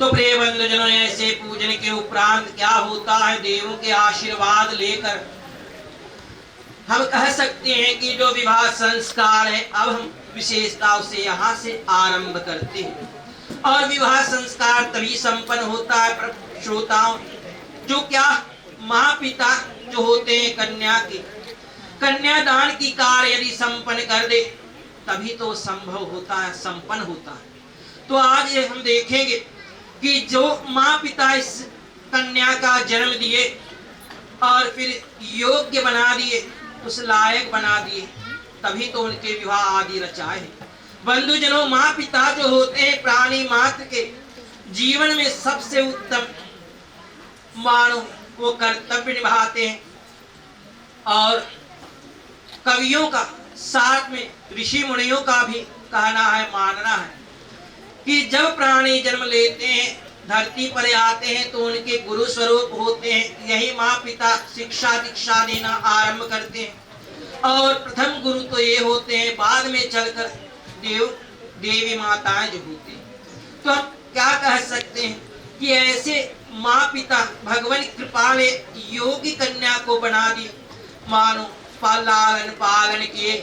तो प्रिय बंधुजनों, ऐसे पूजन के उपरांत क्या होता है, देवों के आशीर्वाद लेकर हम कह सकते हैं कि जो विवाह संस्कार है अब हम विशेषताओं से यहाँ से आरंभ करते हैं। और विवाह संस्कार तभी संपन्न होता है श्रोताओं, जो क्या माँ पिता जो होते हैं कन्या के कन्यादान की कार्य यदि संपन्न कर दे तभी तो संभव होता है, संपन्न होता है। तो आज ये हम देखेंगे कि जो माँ पिता इस कन्या का जन्म दिए और फिर योग्य बना दिए, उस लायक बना दिए, तभी तो उनके विवाह आदि रचाए हैं। बंधुजनों, माँ पिता जो होते हैं प्राणी मात्र के जीवन में सबसे उत्तम मानो वो कर्तव्य निभाते हैं। और कवियों का साथ में ऋषि मुनियों का भी कहना है, मानना है कि जब प्राणी जन्म लेते हैं, धरती पर आते हैं, तो उनके गुरु स्वरूप होते हैं यही माँ पिता। शिक्षा दीक्षा देना आरंभ करते हैं और प्रथम गुरु तो ये होते हैं, बाद में चलकर देवी माताएं जो होते हैं। तो हम क्या कह सकते हैं कि ऐसे माँ पिता भगवान कृपा ने योगी कन्या को बना दी, मानो लालन पालन किए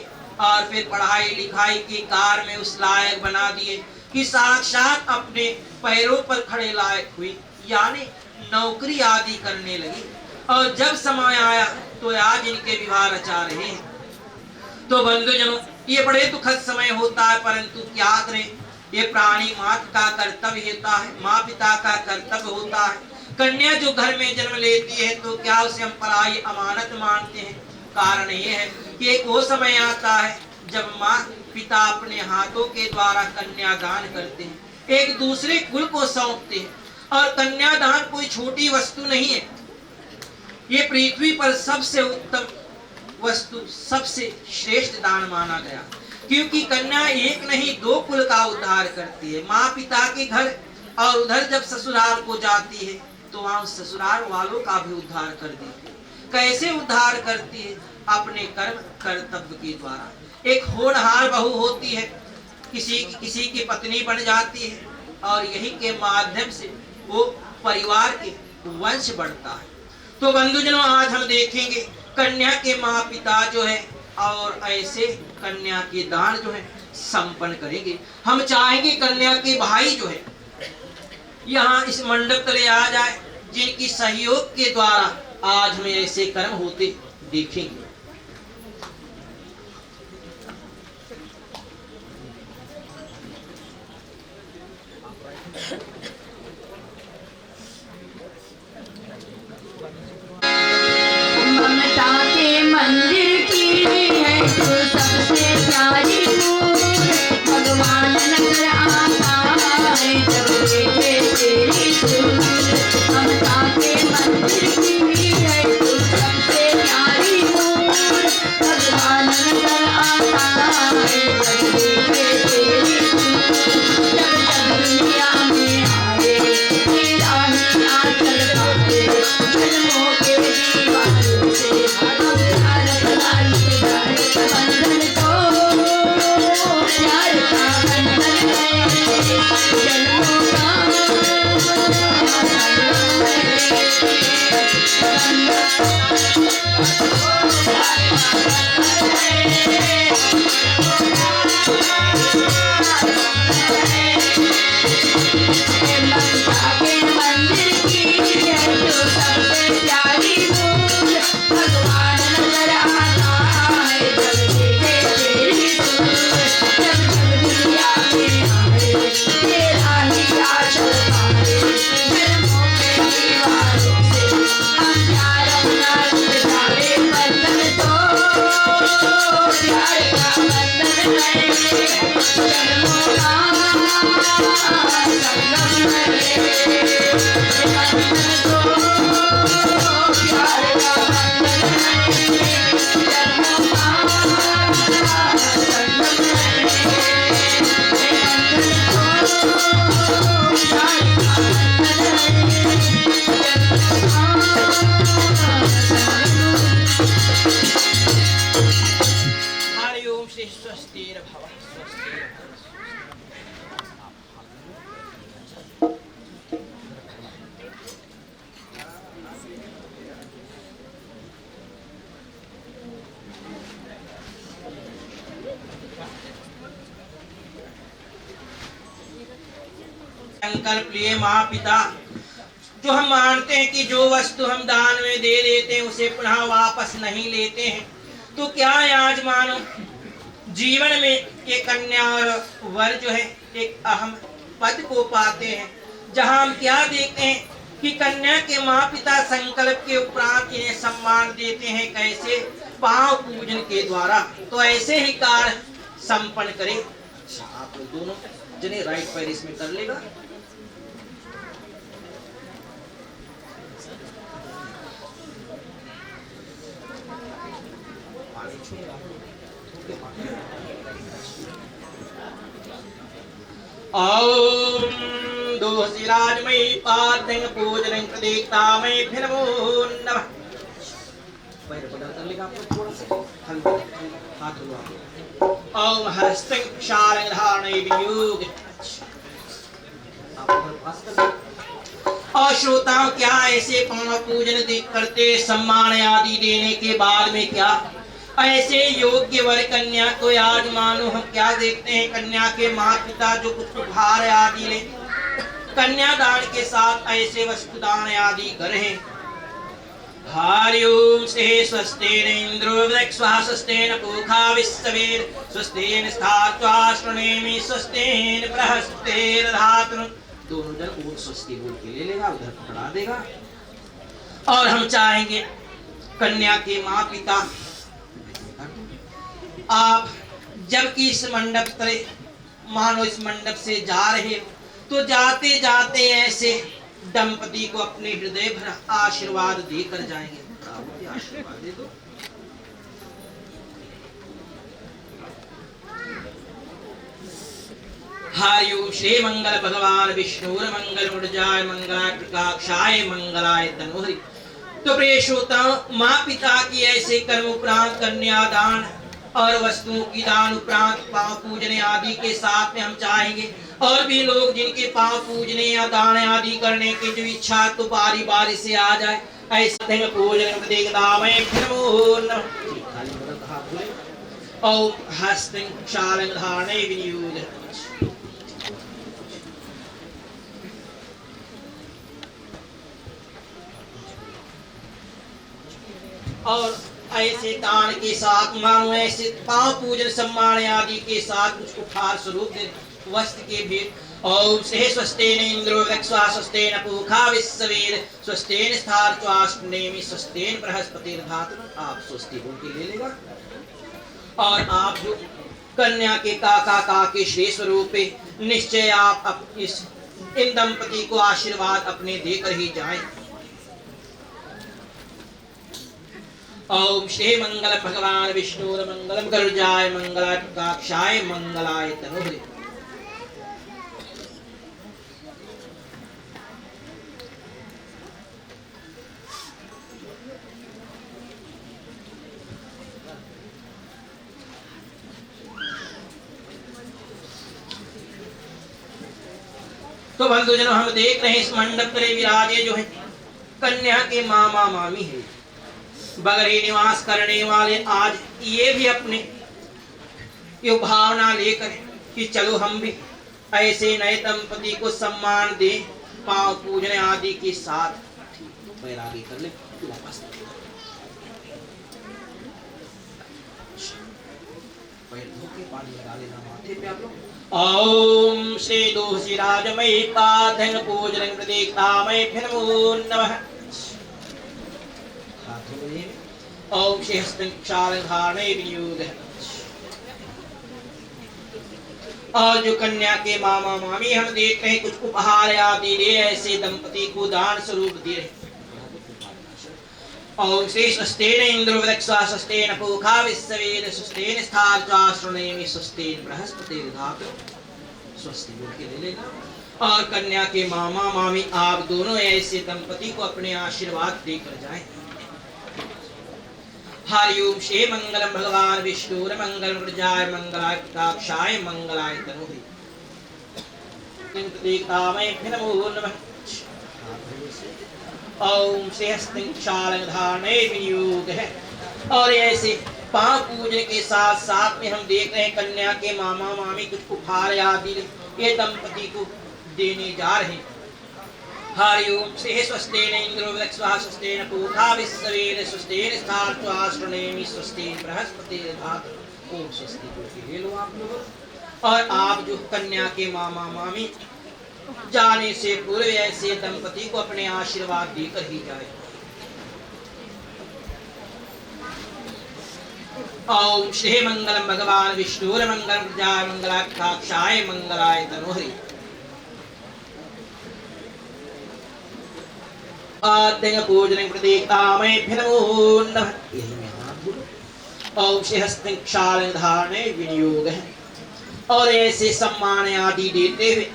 और फिर पढ़ाई लिखाई के कार्य में उस लायक बना दिए कि साक्षात अपने पैरों पर खड़े लायक हुई, यानी नौकरी आदि करने लगी। और जब समय आया तो आज इनके विवाह रचा रहे हैं। तो बंधुजनों, ये बड़े दुखद समय होता है, परंतु क्या करें, ये प्राणी मात्र का कर्तव्य होता है, माँ पिता का कर्तव्य होता है। कन्या जो घर में जन्म लेती है तो क्या उसे हम पराई अमानत मानते हैं। कारण ये है कि एक वो समय आता है जब माँ पिता अपने हाथों के द्वारा कन्यादान करते हैं, एक दूसरे कुल को सौंपते हैं। और कन्यादान कोई छोटी वस्तु नहीं है, ये पृथ्वी पर सबसे उत्तम वस्तु, सबसे श्रेष्ठ दान माना गया। क्योंकि कन्या एक नहीं दो कुल का उद्धार करती है। माँ पिता के घर और उधर जब ससुराल को जाती है तो वहाँ ससुराल वालों का भी उद्धार कर देती है। कैसे उद्धार करती है? अपने कर्म कर्तव्य के द्वारा। एक होनहार बहू होती है, किसी की पत्नी बन जाती है और यही के माध्यम से वो परिवार के वंश बढ़ता है। तो बंधुजनों, आज हम देखेंगे कन्या के माँ पिता जो है और ऐसे कन्या के दान जो है संपन्न करेंगे। हम चाहेंगे कन्या के भाई जो है यहाँ इस मंडप तले आ जाए, जिनकी सहयोग के द्वारा आज हमें ऐसे कर्म होते देखेंगे। ममता के मंदिर की है तू सबसे प्यारी मूर्त, भगवान नजर आता है जब देखे तेरी सूरत। ममता के मंदिर की है तू सबसे प्यारी मूर्त, संकल्प लिए माँ पिता, जो हम मानते हैं कि जो वस्तु हम दान में दे देते हैं उसे पुनः वापस नहीं लेते हैं, तो क्या आज मानो जीवन में ये कन्या और वर जो है एक अहम पद को पाते हैं, जहां हम क्या देखते हैं कि कन्या के माँ पिता संकल्प के उपरांत इन्हें सम्मान देते हैं, कैसे? पांव पूजन के द्वारा। तो ऐसे ही कार्य संपन्न करें। आप लोग दोनों जने राइट पैर इसमें कर लेगा। ओम दोषिराजमयी पादं पूजनं प्रदीप्तामय फिर नमो नमः। पैर बदल कर लेगा आप लोग थोड़ा सा, हल्का हाथ धुलवा। ओम हस्तं क्षारं धारणै विनियोग। आप ऊपर पास कर दो। और श्रोताओं, क्या ऐसे पांव पूजन करते सम्मान आदि देने के बाद में क्या ऐसे योग्य वर कन्या को आज मानो हम क्या देखते हैं, कन्या के माँ पिता जो कुछ उपहार आदि ले कन्यादान के साथ ऐसे वस्तुदान आदि करें। हरिओम से स्वस्तेन इंद्रो वृक्षः स्वस्तेन पूषा विश्ववेद स्वस्तेन स्थात्वा शृणेमि स्वस्तेन बृहस्पतिर्दधातु। दोनों जन ओम स्वस्ति बोल के ले लेगा, उधर पकड़ा देगा। और हम चाहेंगे कन्या के माँ पिता, आप जबकि इस मंडप तरह मानो इस मंडप से जा रहे हो, तो जाते जाते ऐसे दंपति को अपने हृदय भर आशीर्वाद देकर जाएंगे। आशीर्वाद दे दो। हरिओम श्री मंगल भगवान विष्णुर मंगल मुर्जाय मंगलाय प्रकाशाय मंगलाय तनोहरि। तो प्रिय श्रोताओं, माँ पिता की ऐसे कर्म उपरांत कन्यादान और वस्तुओं की दान उपरांत पांव पूजने आदि के साथ में हम चाहेंगे और भी लोग जिनके पांव पूजने या दान आदि करने की जो इच्छा तो बारी बारी से आ जाए, ऐसे पूजन ओम हस्तं क्षारं धारणै विनियोग। और ऐसे दान के साथ मानो ऐसे पांव पूजन सम्मान आदि के साथ कुछ उपहार स्वरूप दे वस्त्र के भेंट। ओम से स्वस्तेन इंद्रो वृक्षः स्वस्तेन पूषा विश्ववेद स्वस्तेन स्थात्वा शृणेमि स्वस्तेन बृहस्पतिर्दधातु। आप स्वस्ति बोल के ले लेगा। और आप जो कन्या के काका काके श्री स्वरूप निश्चय आप इन दंपति को आशीर्वाद अपने देकर ही जाएं। ओम श्री मंगल भगवान विष्णुर मंगलम गरुड़ाय मंगलाय प्रकाशाय मंगलाय तनोहरि। तो बंधुजनों, हम देख रहे हैं इस मंडप पर विराजे जो है कन्या के मामा मामी है, बगरे निवास करने वाले। आज ये भी अपने ये भावना लेकर कि चलो हम भी ऐसे नए दंपति को सम्मान दें पांव पूजने आदि के साथ। पैर आगे कर ले, वापस पैर धो के पानी लगा लेना माथे पे आप लोग। ओम श्री दोषिराजमयी पादं पूजनं प्रदीप्तामय फिर नमो नमः। ओम श्री हस्तं क्षारं धारणै विनियोग। और जो कन्या के मामा मामी हम देख रहे हैं कुछ उपहार आदि दे ऐसे दंपति को दान स्वरूप दे रहे। ओम श्री स्वस्तेन इंद्रो वृक्षः स्वस्तेन पूषा विश्ववेद स्वस्तेन स्थात्वा शृणेमि स्वस्तेन बृहस्पतिर्दधातु। स्वस्ति बोल के ले लेना। और कन्या के मामा मामी आप दोनों ऐसे दंपति को अपने आशीर्वाद देकर जाएं। हरिओम श्री मंगलम भगवान विष्णुर मंगलम मुर्जाय मंगलाय प्रकाशाय मंगलाय तनोहरि। फिर नमो नमः। ओम श्री हस्तं क्षारं धारणै विनियोग है। और ऐसे पांव पूजन के साथ साथ में हम देख रहे हैं कन्या के मामा मामी कुछ उपहार आदि ये दंपति को देने जा रहे हैं। हरि ओम श्री स्वस्तेन इंद्रो वृक्षः स्वस्तेन पूषा विश्वेन स्वस्तेन स्थार्चुआश्रनेमि स्वस्तेन बृहस्पतिर्धातु। ओम स्वस्ति को ले लो आप लोग। और आप जो कन्या के मामा मामी जाने से पूर्व ऐसे दंपति को अपने आशीर्वाद देकर ही जाए। ओम श्री मंगलम भगवान विष्णुर मंगलम प्रजाय मंगलाक्षाय मंगलाय तनोहरि। आद्य पूजन प्रतीकामय नमो नमः। ओम श्री हस्तक्षालन धारणे विनियोग है। और ऐसे सम्मान आदि देते हुए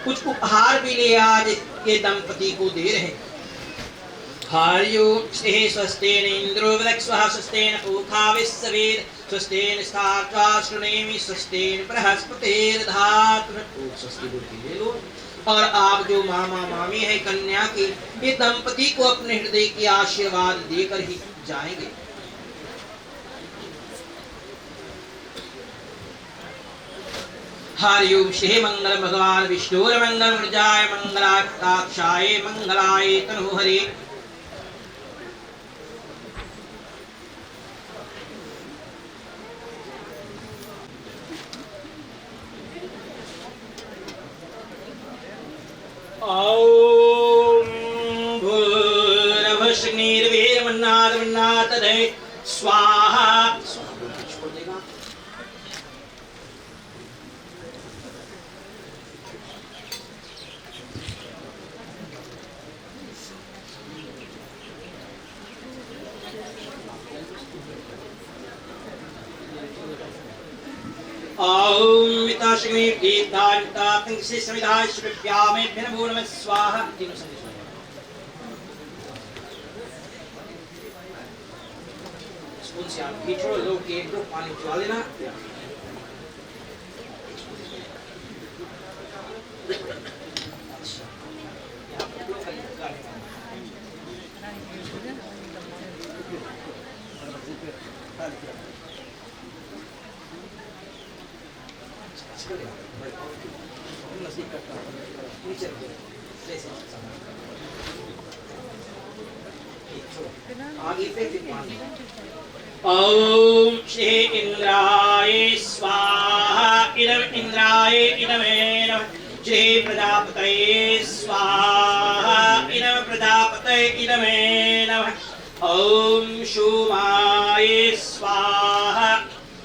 कुछ उपहार भी ले आज के दंपति को दे रहे हैं। हरि ओम श्री स्वस्तेन इंद्रो वृक्षः स्वस्तेन पूषा विश्वेन स्वस्तेन स्थार्चुआश्रनेमि स्वस्तेन बृहस्पतिर्धातु। ओम स्वस्ति को ले लो। और आप जो मामा मामी है कन्या के, ये दंपति को अपने हृदय के आशीर्वाद देकर ही जाएंगे। हरि ओम श्री मंगल भगवान विष्णुर मंगल प्रजाय मंगलाक्षाय मंगलाय तनोहरि। ओम भूर्भुवस्सुर्निर्वीर्मन्नादमन्नातदे स्वाहा। ओम मिताश्री दीप्तान्ता तंगसे समिधाय श्रीव्यामे भिन्नभो नमः स्वाहा। तीनों संदेश स्पून से आप खींचो, लोग एक दो पानी चला लेना। ओम श्री इंद्राय स्वाहा। इदम इंद्राय इदमे नमः। श्री प्रजापतये स्वाहा। इदम प्रजापतये इदमे नमः। ओम सोमाय स्वाहा।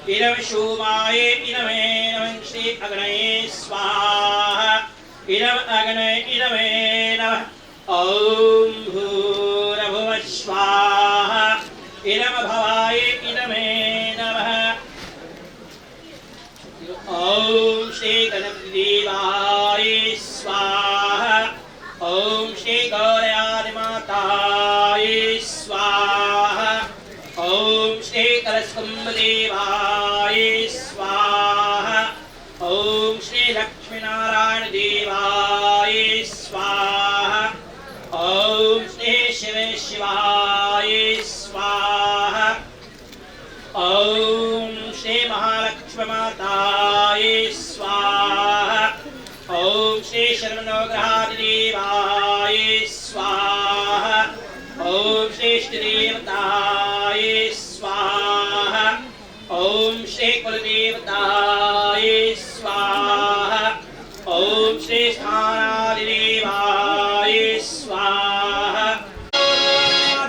इदम सोमाय इदमे नमः। श्री अग्नये स्वाहा। इदम अग्नये इदमे नमः। ओम भूर्भुवः स्वाहा। इदम भवाय इदमे नमः। ओम श्री गणपति देवाय स्वाहा। ओम श्री गौरयादि माताय स्वाहा। ओम श्री कलशकुंभ देवाय स्वाहा। ओम श्री लक्ष्मी नारायण देवाय स्वाहा। ओम श्री शिव शिवाय स्वाहा। ओम श्री महालक्ष्मी माताय स्वाहा। ओम श्री शर्वनवग्रहादि देवाय स्वाहा। ओम श्री इष्टदेवताय स्वाहा। ओम श्री कुलदेवताय स्वाहा। ओम श्री स्थानादिदेवाय स्वाहा।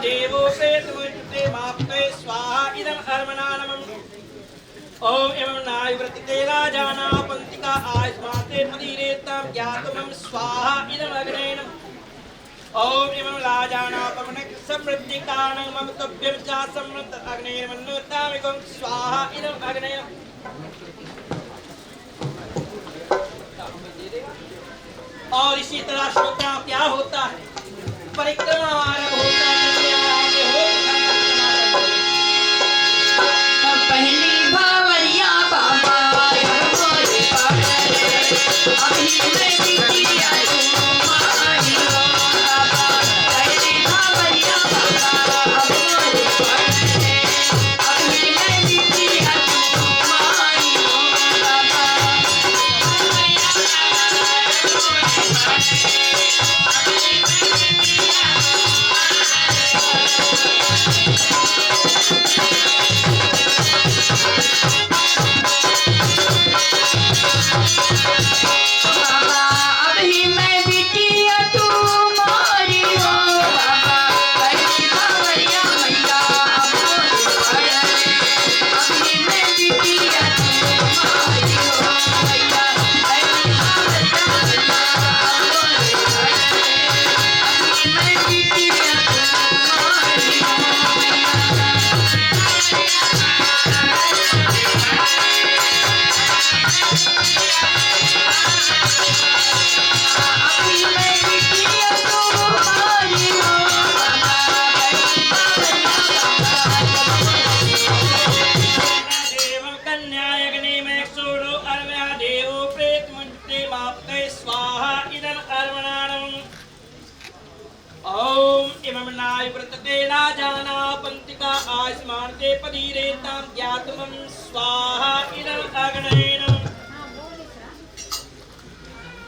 देवो प्रेतमुच्यते माप्ते स्वाहा। इदं अर्मणानमम्। ओम एवं नायुवृत्ते राजाना पंतिका आयस्माते अधीरेतां ज्ञातमं स्वाहा। इदं अग्नेन। ओम एवं राजाना पवनक समृद्धिकारणं मम तुभ्यं च समृद्ध अग्नेन मन्नुतामिकं स्वाहा। इदं अग्नेन। और इसी तरह श्रोता क्या होता है, परिक्रमा आरंभ होता है। पहली भावरिया बाबा मोरे पागल अपनी बेटी मारी हो बाबा। पहली भावरिया बाबा मोरे पागल अपनी बेटी मारी हो बाबा। मापते स्वाहा इदम अर्वणानम ओम इमं नायव्रतते ना जाना पंतिका आस्मान ते पदीरेतां ज्ञातमं स्वाहा इदम अग्नयनम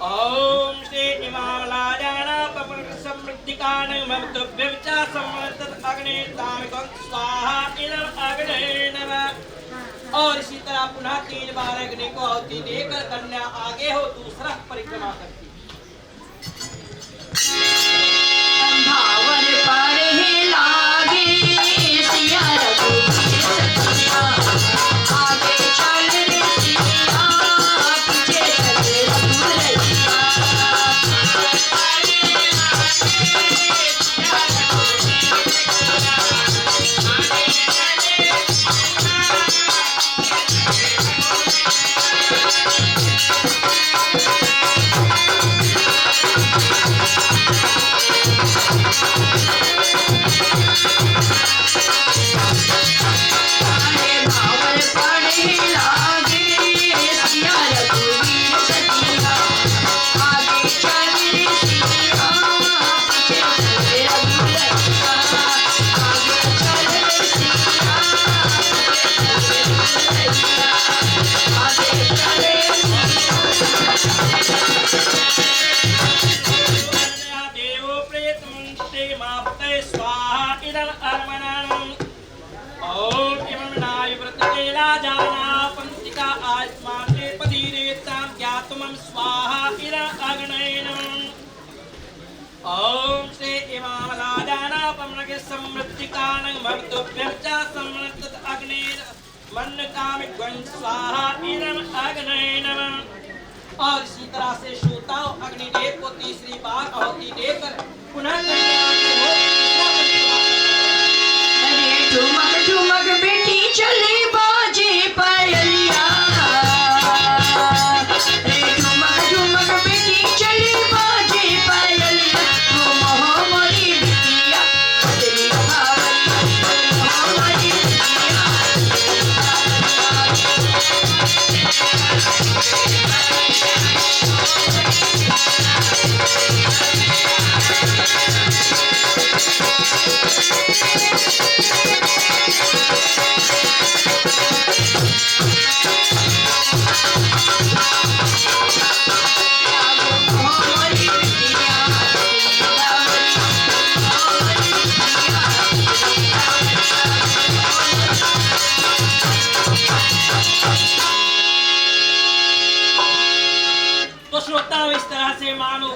ओम श्री इमामलायाना पवन समृद्धिकान ममतुभ्यं च समर्तत अग्ने तामिकं स्वाहा इदम अग्नयनम। और इसी तरह पुनः 3 बार अग्नि को आहुति देकर कन्या आगे हो दूसरा परिक्रमा करती भावर पढ़े लागे सिया रघुवीर सतिया आगे चल रे सिया पीछे चल रघुरैया स्वाहा इदम अग्नयनम। ओम श्री इमामलादानापमनगे समृद्धिकानं मर्तुभ्यं च समर्तत अग्नेर मन्नकामिक्वं स्वाहा इदम अग्नयनम। और इसी तरह से श्रोताओं अग्निदेव को तीसरी बार आहुति देकर पुनः ठुमक ठुमक बेटी चली बाजे पायलिया रे ठुमक ठुमक बेटी चली बाजे पायलिया तू मोहमरी बिटिया तेरी भावरिया मोहमरी बिटिया इस तरह से मानो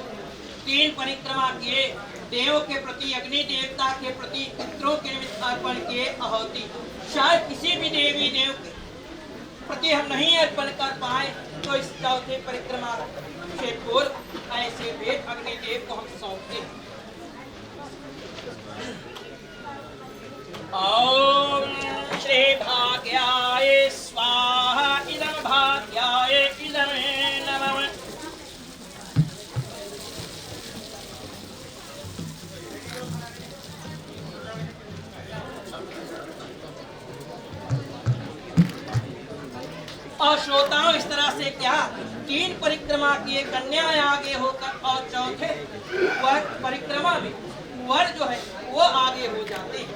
3 परिक्रमा किए, देवों के प्रति अग्नि देवता के प्रति पितरों के निमित्त अर्पण किए आहुति। शायद किसी भी देवी देव के प्रति हम नहीं अर्पण कर पाए तो इस चौथे परिक्रमा से पूर्व ऐसे भेद अग्नि देव को हम सौंपते हैं। ओम श्री भाग्याय स्वाहा इदम भाग्याय इदम नमः। और श्रोताओं इस तरह से क्या 3 परिक्रमा किए कन्या आगे होकर और चौथे वर परिक्रमा में वर जो है वो आगे हो जाते हैं।